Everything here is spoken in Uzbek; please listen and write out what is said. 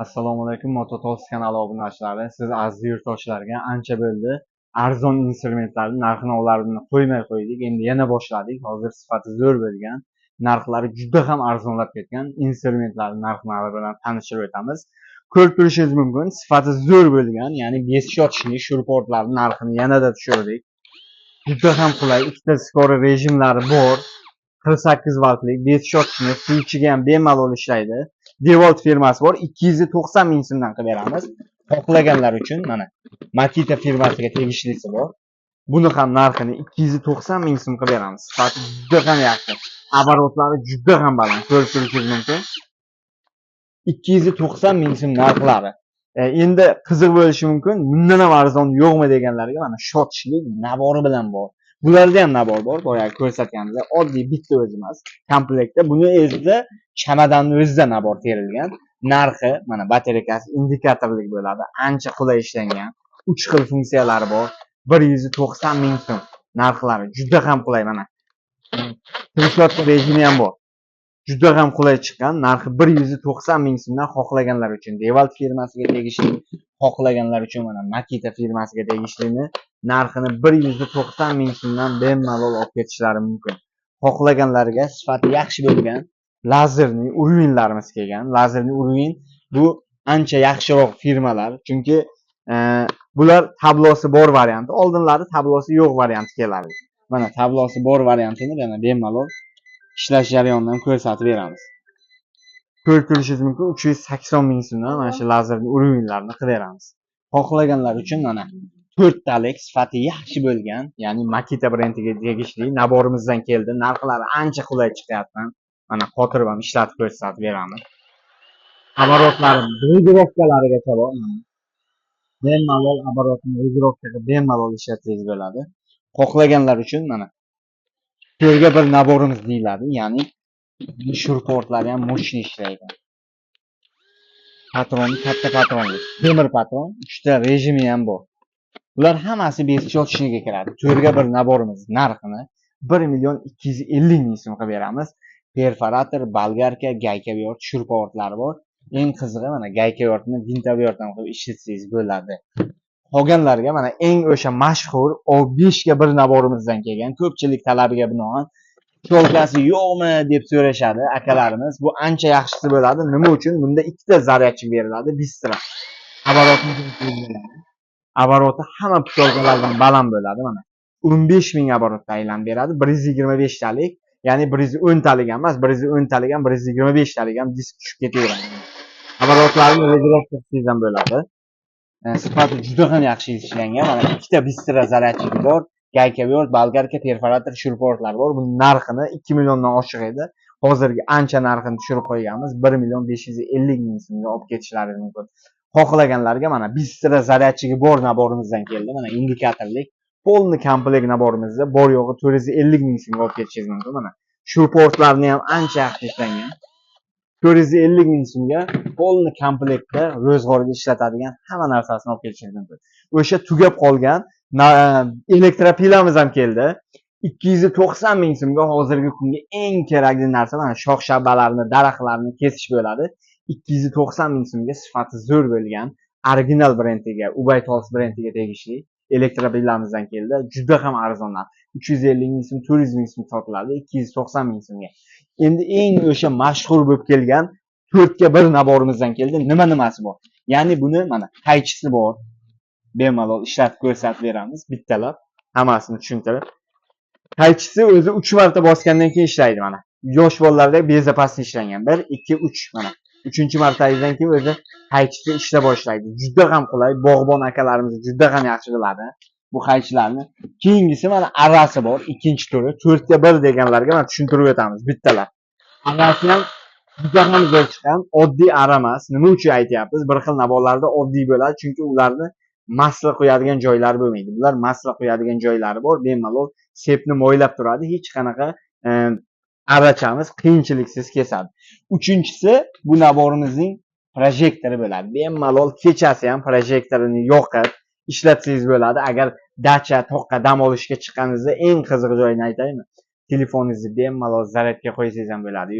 Assalomu alaykum, Mototos kanali obunachilari. Siz aziz yurtdoshlarga ancha bo'ldi. Arzon instrumentlarni narxini ularni qo'ymay qo'ydik. Endi yana boshladik. Hozir sifati zo'r bo'lgan, narxlari juda ham arzonlab ketgan instrumentlarning narxlari bilan tanishib o'tamiz. Ko'rib turishingiz mumkin, sifati zo'r bo'lgan, ya'ni 5 shotishli shurportlarning narxini yanada tushirdik. Juda ham qulay, ikkita skori rejimlari bor. 48 voltlik 5 shotishli, suv ichiga ham bemalol ishlaydi. Devolt firmasi bor, 290 ming so'mdan qilib beramiz. Xohlaganlar uchun mana Makita firmasiga tegishlisi bor. Buni ham narxini 290 ming so'm qilib beramiz. Sifati juda ham yaxshi. Оборотлari juda ham baland. Ko'rib turishingiz mumkin. 290 ming so'm narxlari. Endi qiziq bo'lishi mumkin, bundan ham arzon yo'qmi deganlarga mana shotishlik nabori bilan bor. Bularda ham nabor bor, boyagi ko'rsatganimda oddiy bitta o'zi emas. Komplektda buni o'zida chamadanning o'zida nabor terilgan. Narxi mana batareykasi indikatorlik bo'ladi. Ancha qulay ishlangan. 3 xil funksiyalari bor. 190 ming so'm. Narxlari juda ham qulay mana. Trishot rejimi ham bor. Juda ham qulay chiqqan. Narxi 190 ming so'mdan xohlaganlar uchun Devolt firmasiga tegishli, xohlaganlar uchun mana Makita firmasiga tegishlini narxini 190 ming so'mdan bemalol olib ketishlari mumkin. Xohlaganlarga sifati yaxshi bo'lgan lazerning urvinlarimiz kelgan. Lazerning urvin bu ancha yaxshiroq firmalar, chunki bular tablosi bor varianti, oldinlari tablosi yo'q varianti keladi. Mana tablosi bor variantini yana bemalol ishlash jarayonidan ko'rsatib beramiz. Ko'rib turishingiz mumkin, 380 ming so'mdan mana shu lazerning urvinlarini qilib beramiz. Xohlaganlar uchun mana 4 talik sifati yaxshi bo'lgan, ya'ni Makita brendiga tegishli naborimizdan keldi. Narxlari ancha qulay chiqyapti. Mana qotirib ham ishlatib ko'rsatib beramiz. Оборотлari regirovkalarigacha bor. Bemalol оборотni regirovkaga bemalol ishlatsangiz bo'ladi. Xohlaganlar uchun mana yerga bir naborimiz deyiladi, ya'ni shurportlari ham mo'shni ishlaydi. Patroni katta patronli, temir patron, 3 ta rejimi ham bor. Bular hammasi 5 shotishniga kiradi. To'rga bir naborimiz narxini 1.250 ming so'm qilib beramiz. Perforator, bolgarka, gayka yort, shurportlari bor. Eng qizig'i mana gayka yortni vintaviyortdan qilib ishlatsangiz bo'ladi. Qolganlarga mana eng o'sha mashhur O5 ga bir naborimizdan kelgan, ko'pchilik talabiga binoan cho'lkasi yo'qmi deb so'rashadi akalarimiz. Bu ancha yaxshisi bo'ladi. Nima uchun? Bunda ikkita zaryadchi beriladi, bistra. Обороты hamma picholkalardan baland bo'ladi mana. 15 ming оборотda aylanib beradi. 125 talik, ya'ni 110 talik emas, 110 talik ham 125 talik ham disk tushib ketaveradi. Оборотlarni regirovkasiz ham bo'ladi. Sifati juda ham yaxshi ishlangan. Mana ikkita bistra zaryadchi bor. Gayka yort, bolgarka, perforator, shurportlar bor. Buning narxini 2 milliondan oshiq edi. Hozirgi ancha narxini tushirib qo'yganmiz. 1.550 ming so'mga olib ketishlari mumkin. Xohlaganlarga mana bistra zaryadchiga bor naborimizdan keldi. Mana indikatorlik, polni komplekt naborimizda bor yo'g'i 450 ming so'mga olib ketishingiz mumkin. Mana shurportlarni ham ancha yaxshi ishlangan. 450 ming so'mga polni komplektda ro'zg'orga ishlatadigan hamma narsasini olib ketishingiz mumkin. O'sha tugab qolgan elektropilamiz ham keldi. 290 ming so'mga hozirgi kunga eng kerakli narsa mana shox-shabbalarni, daraxtlarni kesish bo'ladi. 290 ming so'mga sifati zo'r bo'lgan, original brendiga, Ubay Tols brendiga tegishli elektropilamizdan keldi. Juda ham arzonlar. 350 ming so'm, 400 ming so'm sotiladi, 290 ming so'mga. Endi eng o'sha mashhur bo'lib kelgan 4 ga 1 naborimizdan keldi. Nimasi bor? Ya'ni buni mana qaychisi bor. Bemalol ishlatib ko'rsatib beramiz, bittalab hammasini tushuntirib. Qaychisi o'zi 3 marta bosgandan keyin ishlaydi mana. Yosh bolalarda beza pastda ishlangan. 1, 2, 3 mana. 3-martadan keyin o'zi qaychisi ishla boshlaydi. Juda ham qulay, bog'bon akalarimiz juda ham yaxshi biladi bu qaychilarni. Keyingisi mana arrasi bor, ikkinchi turi, 4 ga 1 deganlarga mana tushuntirib o'tamiz, bittalab. Arrasi ham juda ham zo'r chiqqan, oddiy ara emas. Nima uchun aytyapmiz? Bir xil naborlarda oddiy bo'ladi, chunki ularni masla qo'yadigan joylari bo'lmaydi. Bular masla qo'yadigan joylari bor, bemalol sepni moylab turadi, hech qanaqa arachamiz qiyinchiliksiz kesadi. Uchinchisi bu naborimizning projektori bo'ladi. Bemalol kechasi ham projektorini yoqib ishlatsangiz bo'ladi. Agar dacha, toqqa dam olishga chiqqaningizda eng qiziq joyini aytaymi? Telefoningizni bemalol zaryadga qo'ysangiz ham bo'ladi.